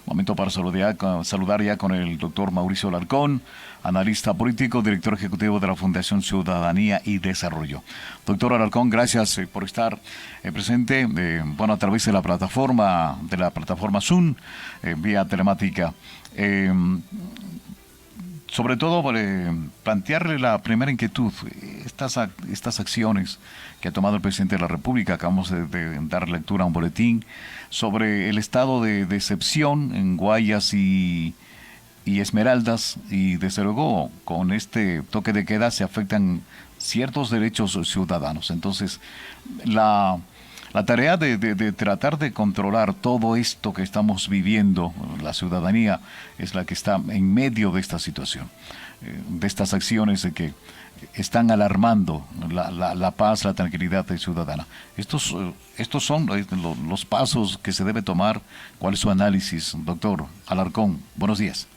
Momento para saludar ya con el doctor Mauricio Alarcón, analista político, director ejecutivo de la Fundación Ciudadanía y Desarrollo. Doctor Alarcón, gracias por estar presente, a través de la plataforma Zoom, vía telemática. Sobre todo, plantearle la primera inquietud, estas acciones que ha tomado el presidente de la República. Acabamos de dar lectura a un boletín sobre el estado de excepción en Guayas y Esmeraldas, y desde luego con este toque de queda se afectan ciertos derechos ciudadanos. Entonces, la tarea de tratar de controlar todo esto que estamos viviendo, la ciudadanía es la que está en medio de esta situación, de estas acciones de que están alarmando la paz, la tranquilidad ciudadana. Estos son los pasos que se debe tomar. ¿Cuál es su análisis, doctor Alarcón? Buenos días.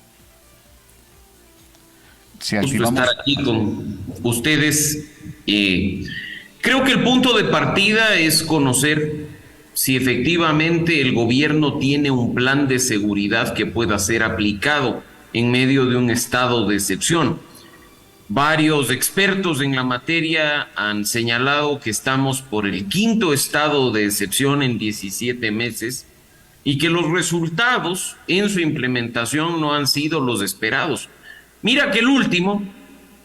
Si gusto estar aquí con ustedes. Creo que el punto de partida es conocer si efectivamente el gobierno tiene un plan de seguridad que pueda ser aplicado en medio de un estado de excepción. Varios expertos en la materia han señalado que estamos por el quinto estado de excepción en 17 meses y que los resultados en su implementación no han sido los esperados. Mira que el último,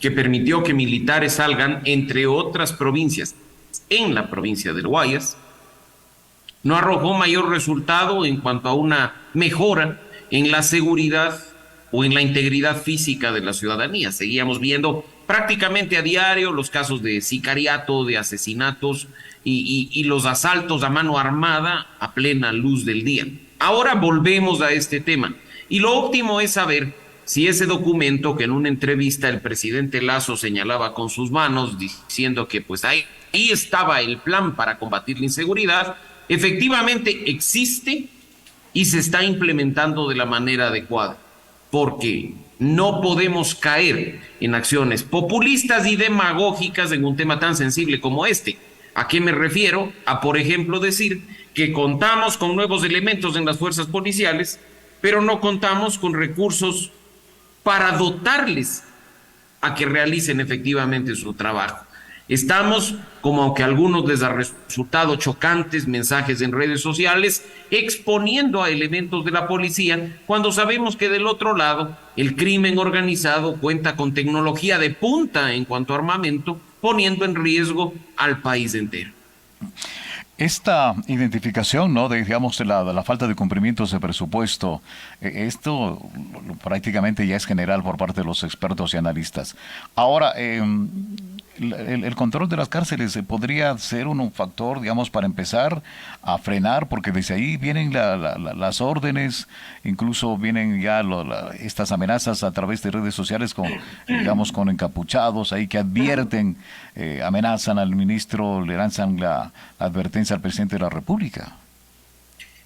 que permitió que militares salgan, entre otras provincias, en la provincia del Guayas, no arrojó mayor resultado en cuanto a una mejora en la seguridad o en la integridad física de la ciudadanía. Seguíamos viendo prácticamente a diario los casos de sicariato, de asesinatos y los asaltos a mano armada a plena luz del día. Ahora volvemos a este tema y lo óptimo es saber si ese documento que en una entrevista el presidente Lasso señalaba con sus manos, diciendo que pues ahí estaba el plan para combatir la inseguridad, efectivamente existe y se está implementando de la manera adecuada, porque no podemos caer en acciones populistas y demagógicas en un tema tan sensible como este. ¿A qué me refiero? A, por ejemplo, decir que contamos con nuevos elementos en las fuerzas policiales, pero no contamos con recursos para dotarles a que realicen efectivamente su trabajo. Estamos, como aunque a algunos les ha resultado chocantes mensajes en redes sociales, exponiendo a elementos de la policía, cuando sabemos que del otro lado el crimen organizado cuenta con tecnología de punta en cuanto a armamento, poniendo en riesgo al país entero. Esta identificación, ¿no?, de la falta de cumplimientos de presupuesto, esto prácticamente ya es general por parte de los expertos y analistas. Ahora, el control de las cárceles podría ser un factor, digamos, para empezar a frenar, porque desde ahí vienen las órdenes, incluso vienen ya estas amenazas a través de redes sociales con encapuchados ahí que advierten, amenazan al ministro, le lanzan la advertencia al presidente de la República.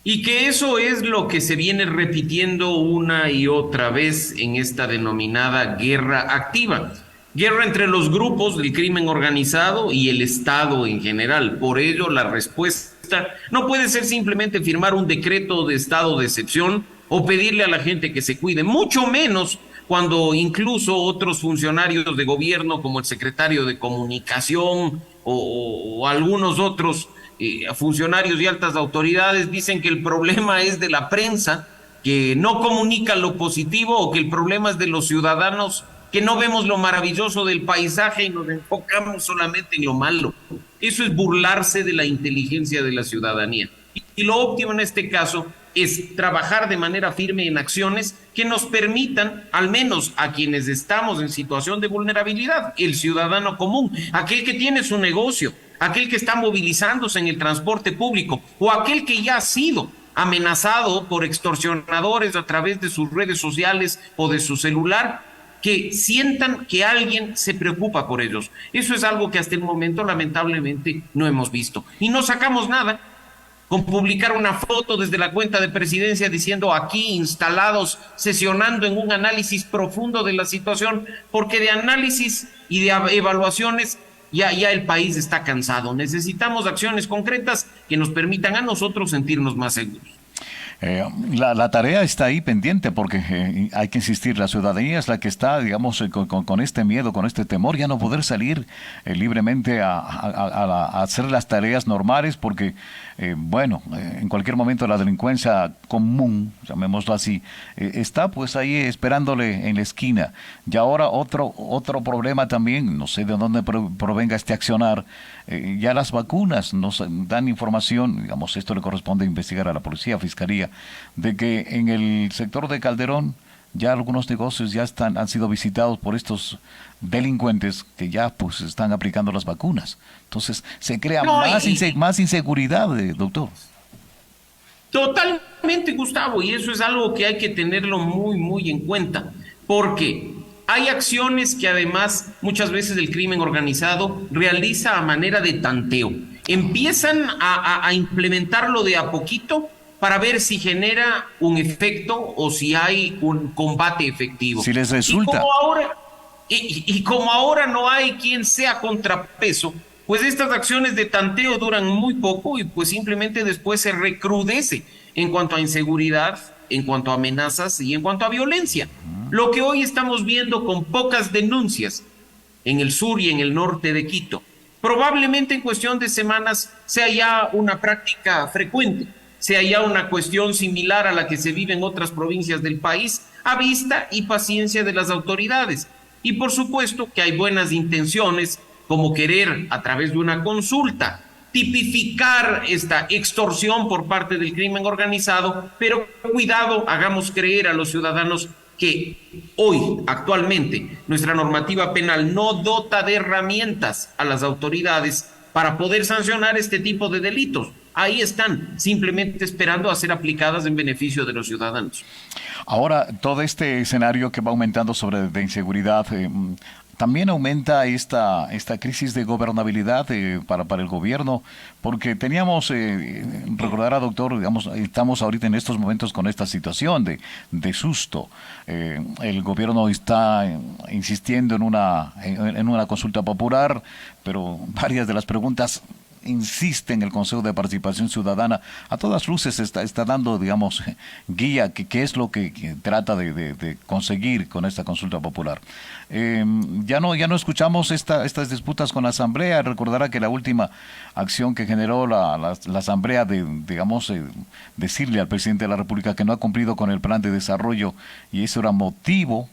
Y que eso es lo que se viene repitiendo una y otra vez en esta denominada guerra activa. Guerra entre los grupos del crimen organizado y el Estado en general. Por ello, la respuesta no puede ser simplemente firmar un decreto de estado de excepción o pedirle a la gente que se cuide, mucho menos cuando incluso otros funcionarios de gobierno, como el secretario de Comunicación o algunos otros funcionarios y altas autoridades, dicen que el problema es de la prensa, que no comunica lo positivo, o que el problema es de los ciudadanos, que no vemos lo maravilloso del paisaje y nos enfocamos solamente en lo malo. Eso es burlarse de la inteligencia de la ciudadanía. Y lo óptimo en este caso es trabajar de manera firme en acciones que nos permitan, al menos a quienes estamos en situación de vulnerabilidad, el ciudadano común, aquel que tiene su negocio, aquel que está movilizándose en el transporte público, o aquel que ya ha sido amenazado por extorsionadores a través de sus redes sociales o de su celular, que sientan que alguien se preocupa por ellos. Eso es algo que hasta el momento lamentablemente no hemos visto. Y no sacamos nada con publicar una foto desde la cuenta de presidencia diciendo aquí instalados, sesionando en un análisis profundo de la situación, porque de análisis y de evaluaciones ya el país está cansado. Necesitamos acciones concretas que nos permitan a nosotros sentirnos más seguros. La tarea está ahí pendiente porque hay que insistir, la ciudadanía es la que está, digamos, con este miedo, con este temor, ya no poder salir libremente a hacer las tareas normales porque, en cualquier momento la delincuencia común, llamémoslo así, está pues ahí esperándole en la esquina. Y ahora otro problema también, no sé de dónde provenga este accionar, ya las vacunas nos dan información, digamos, esto le corresponde investigar a la policía, fiscalía, de que en el sector de Calderón ya algunos negocios ya han sido visitados por estos delincuentes que ya pues están aplicando las vacunas. Entonces se crea No, más inseguridad, doctor. Totalmente, Gustavo, y eso es algo que hay que tenerlo muy, muy en cuenta, porque hay acciones que además muchas veces el crimen organizado realiza a manera de tanteo. Empiezan a implementarlo de a poquito para ver si genera un efecto o si hay un combate efectivo. Si les resulta. Y como ahora no hay quien sea contrapeso, pues estas acciones de tanteo duran muy poco y pues simplemente después se recrudece en cuanto a inseguridad, en cuanto a amenazas y en cuanto a violencia. Lo que hoy estamos viendo con pocas denuncias en el sur y en el norte de Quito, probablemente en cuestión de semanas sea ya una práctica frecuente, sea ya una cuestión similar a la que se vive en otras provincias del país, a vista y paciencia de las autoridades. Y por supuesto que hay buenas intenciones, como querer a través de una consulta tipificar esta extorsión por parte del crimen organizado, pero cuidado, hagamos creer a los ciudadanos que hoy, actualmente, nuestra normativa penal no dota de herramientas a las autoridades para poder sancionar este tipo de delitos. Ahí están, simplemente esperando a ser aplicadas en beneficio de los ciudadanos. Ahora, todo este escenario que va aumentando de inseguridad, también aumenta esta crisis de gobernabilidad para el gobierno, porque teníamos, recordará doctor, digamos, estamos ahorita en estos momentos con esta situación de susto. El gobierno está insistiendo en una consulta popular, pero varias de las preguntas insiste en el Consejo de Participación Ciudadana, a todas luces está dando, digamos, guía, qué es lo que trata de conseguir con esta consulta popular. Ya no escuchamos estas disputas con la Asamblea. Recordará que la última acción que generó la Asamblea decirle al presidente de la República que no ha cumplido con el plan de desarrollo, y eso era motivo,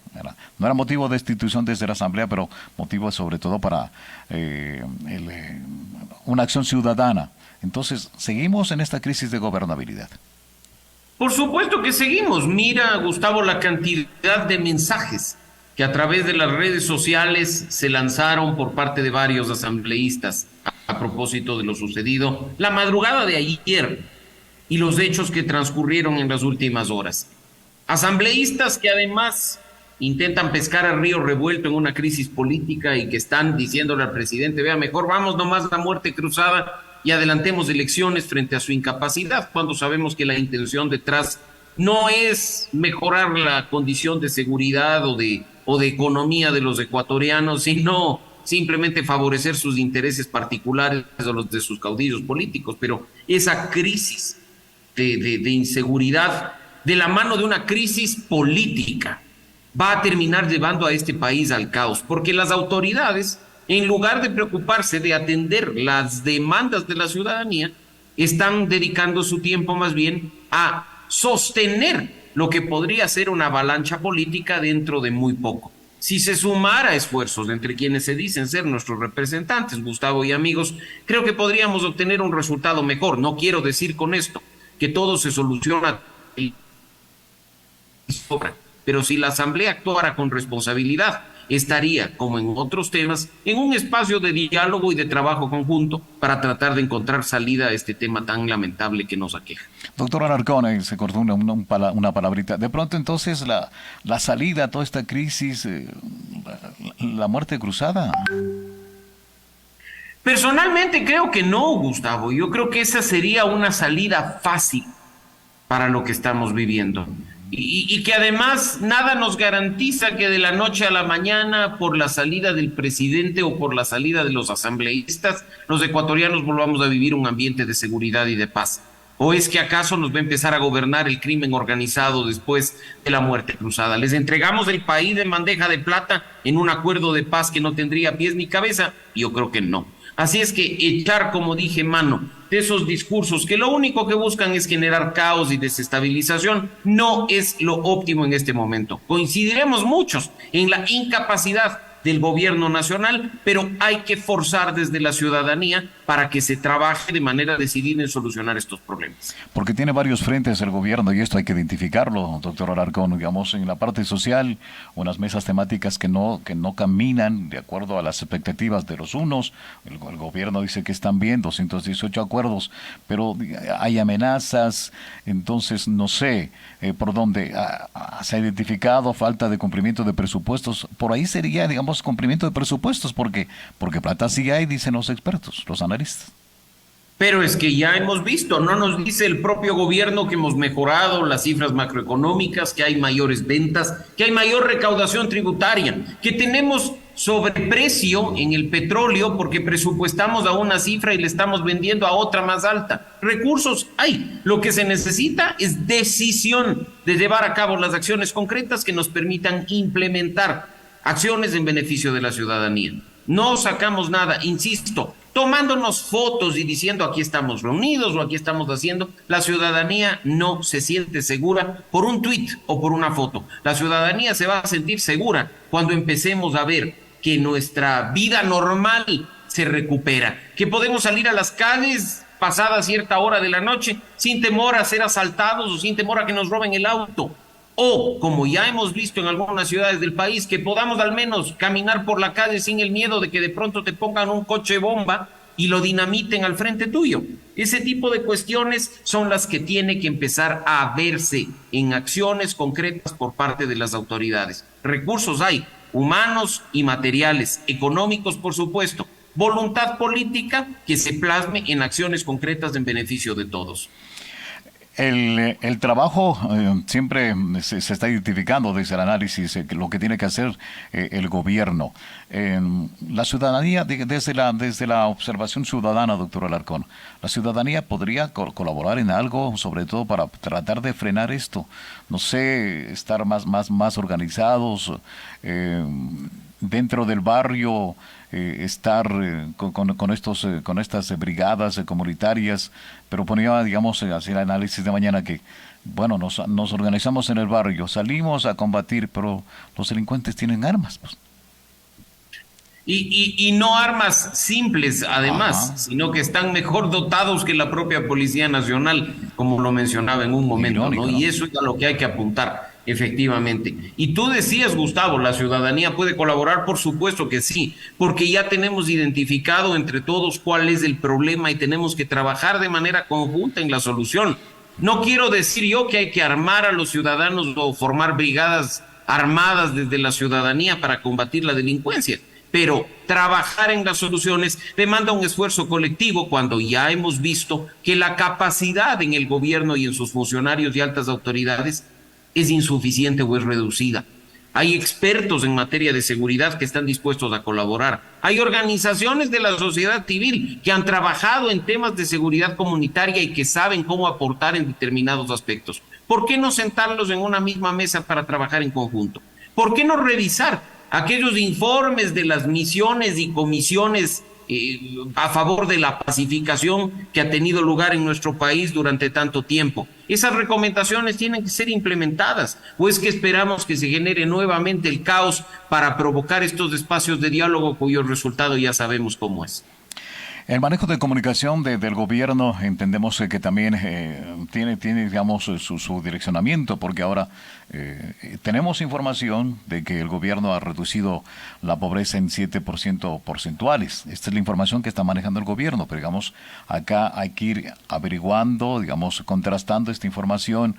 no era motivo de destitución desde la Asamblea, pero motivo sobre todo para una acción ciudadana. Entonces, seguimos en esta crisis de gobernabilidad. Por supuesto que seguimos. Mira, Gustavo, la cantidad de mensajes que a través de las redes sociales se lanzaron por parte de varios asambleístas a propósito de lo sucedido la madrugada de ayer y los hechos que transcurrieron en las últimas horas. Asambleístas que además intentan pescar a río revuelto en una crisis política y que están diciéndole al presidente, vea, mejor vamos nomás a la muerte cruzada y adelantemos elecciones frente a su incapacidad, cuando sabemos que la intención detrás no es mejorar la condición de seguridad o de economía de los ecuatorianos, sino simplemente favorecer sus intereses particulares o los de sus caudillos políticos. Pero esa crisis de inseguridad, de la mano de una crisis política, va a terminar llevando a este país al caos, porque las autoridades, en lugar de preocuparse de atender las demandas de la ciudadanía, están dedicando su tiempo más bien a sostener lo que podría ser una avalancha política dentro de muy poco. Si se sumara esfuerzos entre quienes se dicen ser nuestros representantes, Gustavo y amigos, creo que podríamos obtener un resultado mejor. No quiero decir con esto que todo se soluciona, pero si la Asamblea actuara con responsabilidad, estaría, como en otros temas, en un espacio de diálogo y de trabajo conjunto para tratar de encontrar salida a este tema tan lamentable que nos aqueja. Doctor Alarcón, se cortó una palabrita. De pronto, entonces, la salida a toda esta crisis, la muerte cruzada. Personalmente creo que no, Gustavo. Yo creo que esa sería una salida fácil para lo que estamos viviendo. Y que además nada nos garantiza que de la noche a la mañana, por la salida del presidente o por la salida de los asambleístas, los ecuatorianos volvamos a vivir un ambiente de seguridad y de paz. ¿O es que acaso nos va a empezar a gobernar el crimen organizado después de la muerte cruzada? ¿Les entregamos el país en bandeja de plata en un acuerdo de paz que no tendría pies ni cabeza? Yo creo que no. Así es que echar, como dije, mano de esos discursos que lo único que buscan es generar caos y desestabilización no es lo óptimo en este momento. Coincidiremos muchos en la incapacidad del gobierno nacional, pero hay que forzar desde la ciudadanía para que se trabaje de manera decidida en solucionar estos problemas. Porque tiene varios frentes el gobierno y esto hay que identificarlo, doctor Alarcón. Digamos, en la parte social, unas mesas temáticas que no caminan de acuerdo a las expectativas de los unos. El gobierno dice que están bien, 218 acuerdos, pero hay amenazas, entonces no sé por dónde se ha identificado falta de cumplimiento de presupuestos. Por ahí sería, digamos, cumplimiento de presupuestos, porque plata sí hay, dicen los expertos, los analistas. Pero es que ya hemos visto, no nos dice el propio gobierno que hemos mejorado las cifras macroeconómicas, que hay mayores ventas, que hay mayor recaudación tributaria, que tenemos sobreprecio en el petróleo porque presupuestamos a una cifra y le estamos vendiendo a otra más alta. Recursos hay. Lo que se necesita es decisión de llevar a cabo las acciones concretas que nos permitan implementar acciones en beneficio de la ciudadanía. No sacamos nada, insisto, tomándonos fotos y diciendo aquí estamos reunidos o aquí estamos haciendo. La ciudadanía no se siente segura por un tuit o por una foto. La ciudadanía se va a sentir segura cuando empecemos a ver que nuestra vida normal se recupera, que podemos salir a las calles pasada cierta hora de la noche sin temor a ser asaltados o sin temor a que nos roben el auto. O, como ya hemos visto en algunas ciudades del país, que podamos al menos caminar por la calle sin el miedo de que de pronto te pongan un coche bomba y lo dinamiten al frente tuyo. Ese tipo de cuestiones son las que tiene que empezar a verse en acciones concretas por parte de las autoridades. Recursos hay, humanos y materiales, económicos por supuesto, voluntad política que se plasme en acciones concretas en beneficio de todos. El trabajo siempre se está identificando desde el análisis lo que tiene que hacer el gobierno. La ciudadanía, desde la observación ciudadana, doctor Alarcón, la ciudadanía podría colaborar en algo, sobre todo para tratar de frenar esto. No sé, estar más organizados dentro del barrio. Estar con estas brigadas comunitarias, pero ponía, digamos, así el análisis de mañana que, bueno, nos organizamos en el barrio, salimos a combatir, pero los delincuentes tienen armas, pues. Y no armas simples, además, sino que están mejor dotados que la propia Policía Nacional, como lo mencionaba en un momento, irónico, ¿no? Y eso es a lo que hay que apuntar, efectivamente. Y tú decías, Gustavo, ¿la ciudadanía puede colaborar? Por supuesto que sí, porque ya tenemos identificado entre todos cuál es el problema y tenemos que trabajar de manera conjunta en la solución. No quiero decir yo que hay que armar a los ciudadanos o formar brigadas armadas desde la ciudadanía para combatir la delincuencia, pero trabajar en las soluciones demanda un esfuerzo colectivo cuando ya hemos visto que la capacidad en el gobierno y en sus funcionarios y altas autoridades es insuficiente o es reducida. Hay expertos en materia de seguridad que están dispuestos a colaborar. Hay organizaciones de la sociedad civil que han trabajado en temas de seguridad comunitaria y que saben cómo aportar en determinados aspectos. ¿Por qué no sentarlos en una misma mesa para trabajar en conjunto? ¿Por qué no revisar aquellos informes de las misiones y comisiones a favor de la pacificación que ha tenido lugar en nuestro país durante tanto tiempo? Esas recomendaciones tienen que ser implementadas, o es que esperamos que se genere nuevamente el caos para provocar estos espacios de diálogo cuyo resultado ya sabemos cómo es. El manejo de comunicación del gobierno entendemos que también tiene digamos, su direccionamiento, porque ahora tenemos información de que el gobierno ha reducido la pobreza en 7% porcentuales. Esta es la información que está manejando el gobierno, pero digamos, acá hay que ir averiguando, digamos, contrastando esta información.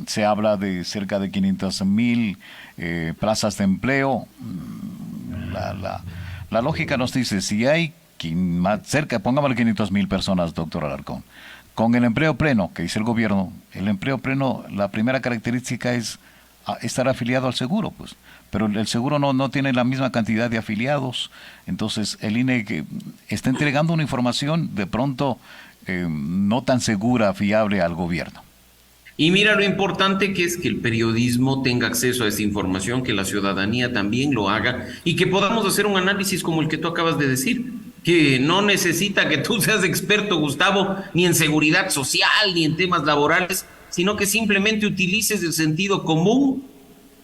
Se habla de cerca de 500,000 plazas de empleo. La lógica nos dice, si hay más cerca, pongámosle 500,000 personas, doctor Alarcón, con el empleo pleno, que dice el gobierno, el empleo pleno, la primera característica es estar afiliado al seguro, pues, pero el seguro no tiene la misma cantidad de afiliados, entonces el INE que está entregando una información de pronto no tan segura, fiable al gobierno. Y mira lo importante que es que el periodismo tenga acceso a esa información, que la ciudadanía también lo haga y que podamos hacer un análisis como el que tú acabas de decir, que no necesita que tú seas experto, Gustavo, ni en seguridad social, ni en temas laborales, sino que simplemente utilices el sentido común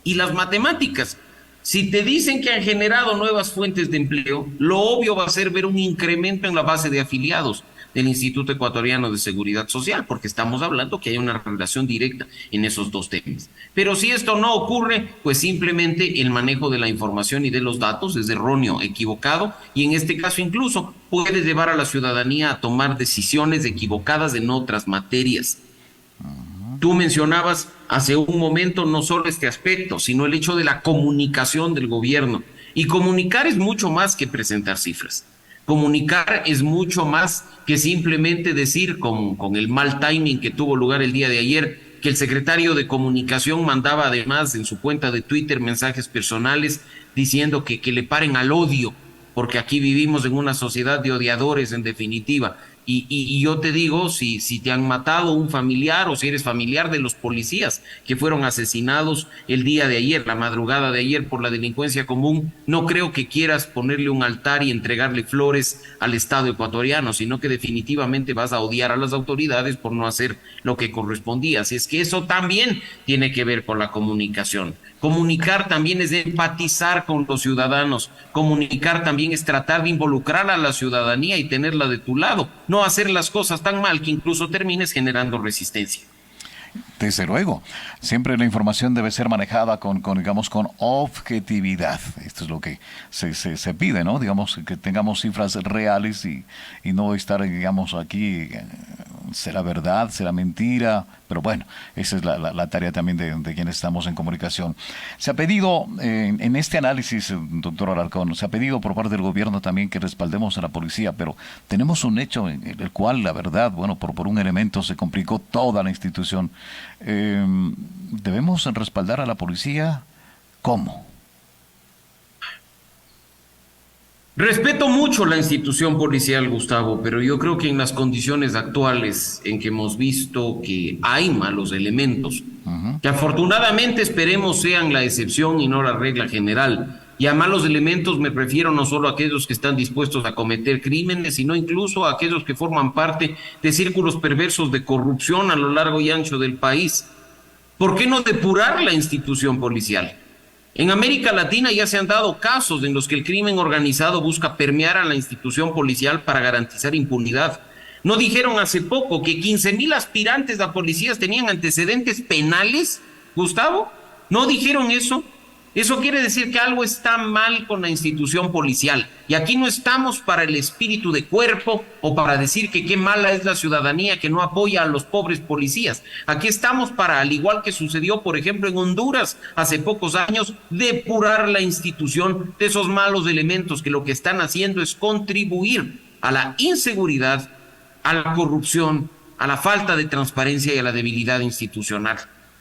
y las matemáticas. Si te dicen que han generado nuevas fuentes de empleo, lo obvio va a ser ver un incremento en la base de afiliados del Instituto Ecuatoriano de Seguridad Social, porque estamos hablando que hay una relación directa en esos dos temas. Pero si esto no ocurre, pues simplemente el manejo de la información y de los datos es erróneo, equivocado, y en este caso incluso puede llevar a la ciudadanía a tomar decisiones equivocadas en otras materias. Tú mencionabas hace un momento no solo este aspecto, sino el hecho de la comunicación del gobierno. Y comunicar es mucho más que presentar cifras. Comunicar es mucho más que simplemente decir, con el mal timing que tuvo lugar el día de ayer, que el secretario de Comunicación mandaba además en su cuenta de Twitter mensajes personales diciendo que le paren al odio, porque aquí vivimos en una sociedad de odiadores en definitiva. Y yo te digo, si te han matado un familiar o si eres familiar de los policías que fueron asesinados el día de ayer, la madrugada de ayer por la delincuencia común, no creo que quieras ponerle un altar y entregarle flores al Estado ecuatoriano, sino que definitivamente vas a odiar a las autoridades por no hacer lo que correspondía. Así es que eso también tiene que ver con la comunicación. Comunicar también es empatizar con los ciudadanos. Comunicar también es tratar de involucrar a la ciudadanía y tenerla de tu lado. No hacer las cosas tan mal que incluso termines generando resistencia. Desde luego, siempre la información debe ser manejada digamos, con objetividad. Esto es lo que se pide, ¿no? Digamos, que tengamos cifras reales y no estar, digamos, aquí, será verdad, será mentira, pero bueno, esa es la tarea también de quienes estamos en comunicación. Se ha pedido, en este análisis, doctor Alarcón, se ha pedido por parte del gobierno también que respaldemos a la policía, pero tenemos un hecho en el cual, la verdad, bueno, por un elemento se complicó toda la institución. ¿Debemos respaldar a la policía? ¿Cómo? Respeto mucho la institución policial, Gustavo, pero yo creo que en las condiciones actuales en que hemos visto que hay malos elementos, que afortunadamente esperemos sean la excepción y no la regla general. Y a malos elementos me refiero no solo a aquellos que están dispuestos a cometer crímenes, sino incluso a aquellos que forman parte de círculos perversos de corrupción a lo largo y ancho del país. ¿Por qué no depurar la institución policial? En América Latina ya se han dado casos en los que el crimen organizado busca permear a la institución policial para garantizar impunidad. ¿No dijeron hace poco que 15,000 aspirantes a policías tenían antecedentes penales, Gustavo? ¿No dijeron eso? Eso quiere decir que algo está mal con la institución policial. Y aquí no estamos para el espíritu de cuerpo o para decir que qué mala es la ciudadanía que no apoya a los pobres policías. Aquí estamos para, al igual que sucedió, por ejemplo, en Honduras hace pocos años, depurar la institución de esos malos elementos que lo que están haciendo es contribuir a la inseguridad, a la corrupción, a la falta de transparencia y a la debilidad institucional.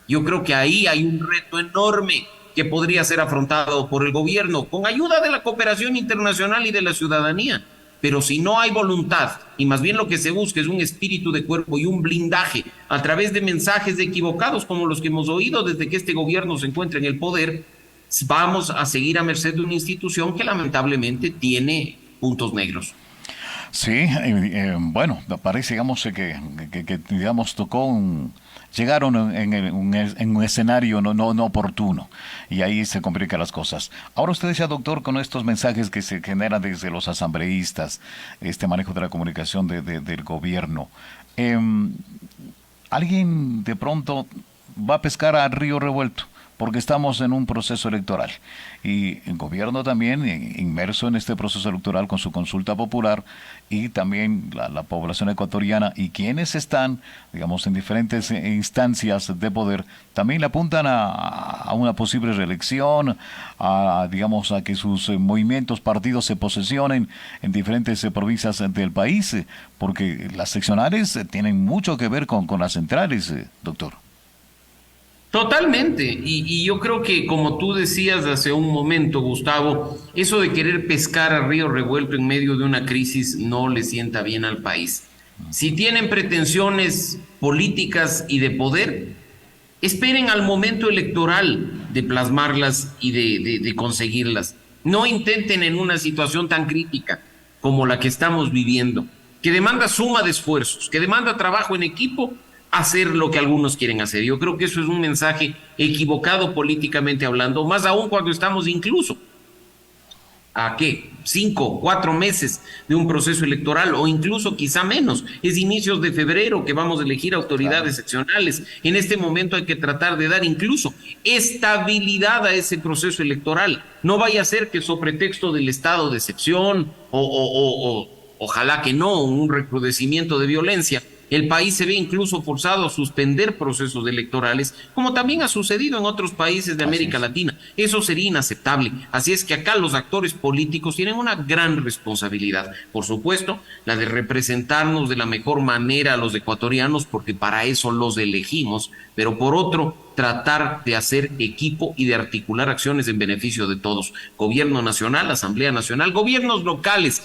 Yo creo que ahí hay un reto enorme que podría ser afrontado por el gobierno con ayuda de la cooperación internacional y de la ciudadanía. Pero si no hay voluntad, y más bien lo que se busca es un espíritu de cuerpo y un blindaje a través de mensajes equivocados como los que hemos oído desde que este gobierno se encuentra en el poder, vamos a seguir a merced de una institución que lamentablemente tiene puntos negros. Sí, bueno, parece, digamos, digamos, llegaron en un escenario no oportuno y ahí se complican las cosas. Ahora usted decía, doctor, con estos mensajes que se generan desde los asambleístas, este manejo de la comunicación del gobierno, ¿alguien de pronto va a pescar a río revuelto? Porque estamos en un proceso electoral y el gobierno también inmerso en este proceso electoral con su consulta popular y también la población ecuatoriana y quienes están, digamos, en diferentes instancias de poder, también le apuntan a una posible reelección, digamos, a que sus movimientos, partidos se posesionen en diferentes provincias del país, porque las seccionales tienen mucho que ver con las centrales, doctor. Totalmente, y yo creo que como tú decías hace un momento, Gustavo, eso de querer pescar a río revuelto en medio de una crisis no le sienta bien al país. Si tienen pretensiones políticas y de poder, esperen al momento electoral de plasmarlas y de conseguirlas. No intenten en una situación tan crítica como la que estamos viviendo, que demanda suma de esfuerzos, que demanda trabajo en equipo, hacer lo que algunos quieren hacer. Yo creo que eso es un mensaje equivocado políticamente hablando, más aún cuando estamos incluso a ¿qué? 5, 4 meses de un proceso electoral o incluso quizá menos. Es inicios de febrero que vamos a elegir autoridades seccionales. En este momento hay que tratar de dar incluso estabilidad a ese proceso electoral. No vaya a ser que sobre pretexto del estado de excepción o ojalá que no, un recrudecimiento de violencia, el país se ve incluso forzado a suspender procesos electorales, como también ha sucedido en otros países de América Latina. Eso sería inaceptable. Así es que acá los actores políticos tienen una gran responsabilidad. Por supuesto, la de representarnos de la mejor manera a los ecuatorianos, porque para eso los elegimos, pero por otro, tratar de hacer equipo y de articular acciones en beneficio de todos. Gobierno nacional, Asamblea Nacional, gobiernos locales.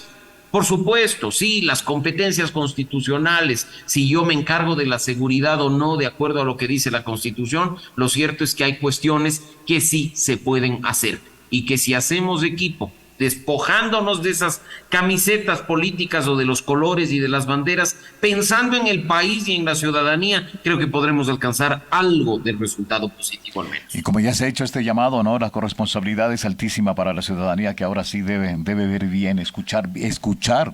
Por supuesto, sí, las competencias constitucionales, si yo me encargo de la seguridad o no, de acuerdo a lo que dice la Constitución, lo cierto es que hay cuestiones que sí se pueden hacer y que si hacemos equipo, despojándonos de esas camisetas políticas o de los colores y de las banderas, pensando en el país y en la ciudadanía, creo que podremos alcanzar algo del resultado positivo al menos. Y como ya se ha hecho este llamado, ¿no? La corresponsabilidad es altísima para la ciudadanía, que ahora sí debe ver bien, escuchar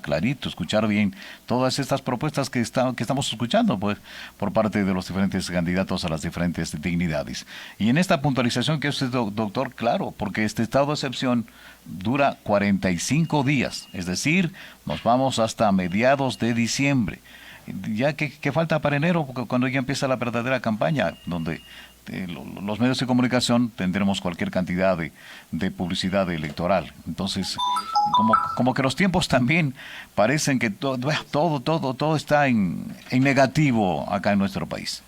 clarito, escuchar bien todas estas propuestas que estamos escuchando, pues, por parte de los diferentes candidatos a las diferentes dignidades. Y en esta puntualización que usted, doctor, claro, porque este estado de excepción dura 45 días, es decir, nos vamos hasta mediados de diciembre. Ya que falta para enero, porque cuando ya empieza la verdadera campaña, donde los medios de comunicación tendremos cualquier cantidad de publicidad electoral. Entonces, como que los tiempos también parecen que todo está en negativo acá en nuestro país.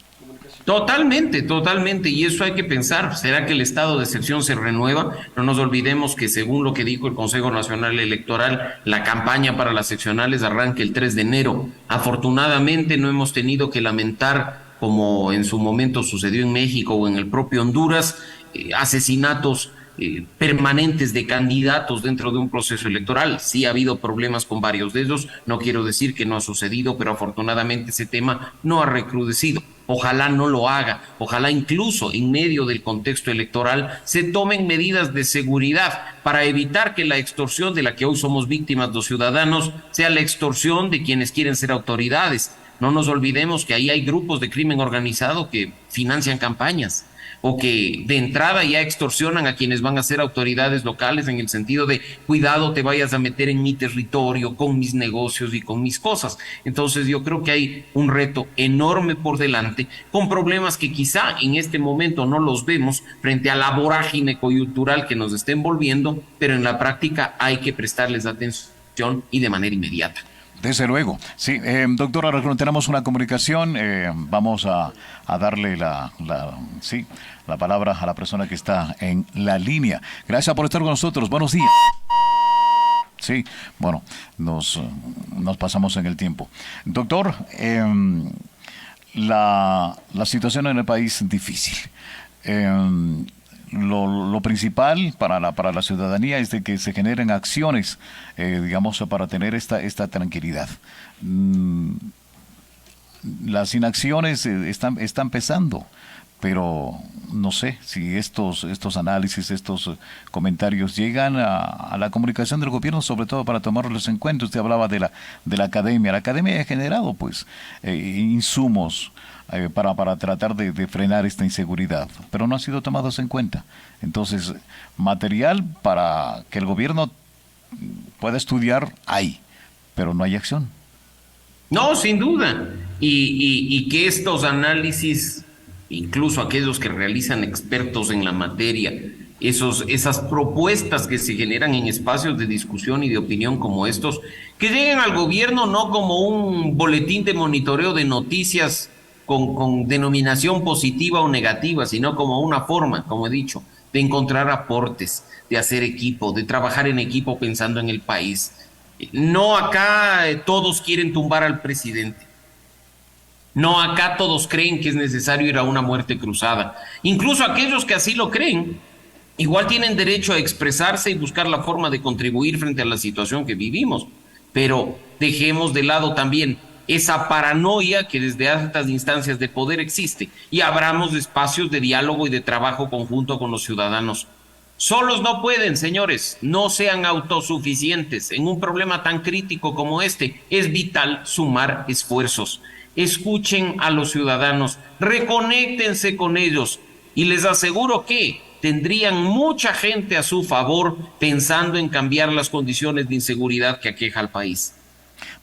Totalmente, totalmente, y eso hay que pensar, ¿será que el estado de excepción se renueva? No nos olvidemos que según lo que dijo el Consejo Nacional Electoral, la campaña para las seccionales arranca el 3 de enero. Afortunadamente no hemos tenido que lamentar, como en su momento sucedió en México o en el propio Honduras, asesinatos permanentes de candidatos dentro de un proceso electoral. Sí ha habido problemas con varios de ellos, no quiero decir que no ha sucedido, pero afortunadamente ese tema no ha recrudecido. Ojalá no lo haga, ojalá incluso en medio del contexto electoral se tomen medidas de seguridad para evitar que la extorsión de la que hoy somos víctimas los ciudadanos sea la extorsión de quienes quieren ser autoridades. No nos olvidemos que ahí hay grupos de crimen organizado que financian campañas o que de entrada ya extorsionan a quienes van a ser autoridades locales en el sentido de cuidado te vayas a meter en mi territorio con mis negocios y con mis cosas. Entonces yo creo que hay un reto enorme por delante con problemas que quizá en este momento no los vemos frente a la vorágine coyuntural que nos está envolviendo, pero en la práctica hay que prestarles atención y de manera inmediata. Desde luego. Sí, doctor, ahora tenemos una comunicación. Vamos a darle la palabra a la persona que está en la línea. Gracias por estar con nosotros. Buenos días. Sí, bueno, nos pasamos en el tiempo. Doctor, la situación en el país es difícil. Lo principal para la ciudadanía es de que se generen acciones, digamos, para tener esta tranquilidad. Las inacciones están pesando, pero no sé si estos análisis, estos comentarios llegan a la comunicación del gobierno, sobre todo para tomarlos en cuenta. Usted hablaba de la academia. La academia ha generado, pues, insumos para tratar de frenar esta inseguridad, pero no han sido tomados en cuenta. Entonces, material para que el gobierno pueda estudiar hay, pero no hay acción. No, sin duda. Y que estos análisis, incluso aquellos que realizan expertos en la materia, esas propuestas que se generan en espacios de discusión y de opinión como estos, que lleguen al gobierno no como un boletín de monitoreo de noticias con denominación positiva o negativa, sino como una forma, como he dicho, de encontrar aportes, de hacer equipo, de trabajar en equipo pensando en el país. No acá todos quieren tumbar al presidente. No acá todos creen que es necesario ir a una muerte cruzada. Incluso aquellos que así lo creen, igual tienen derecho a expresarse y buscar la forma de contribuir frente a la situación que vivimos. Pero dejemos de lado también esa paranoia que desde altas instancias de poder existe y abramos espacios de diálogo y de trabajo conjunto con los ciudadanos. Solos no pueden, señores, no sean autosuficientes. En un problema tan crítico como este, es vital sumar esfuerzos. Escuchen a los ciudadanos, reconéctense con ellos y les aseguro que tendrían mucha gente a su favor pensando en cambiar las condiciones de inseguridad que aqueja al país.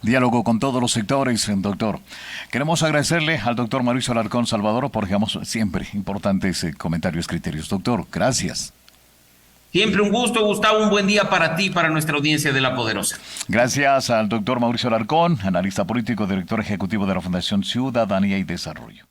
Diálogo con todos los sectores, doctor. Queremos agradecerle al doctor Mauricio Alarcón Salvador por, digamos, siempre importantes comentarios, criterios. Doctor, gracias. Siempre un gusto, Gustavo, un buen día para ti y para nuestra audiencia de La Poderosa. Gracias al doctor Mauricio Alarcón, analista político, director ejecutivo de la Fundación Ciudadanía y Desarrollo.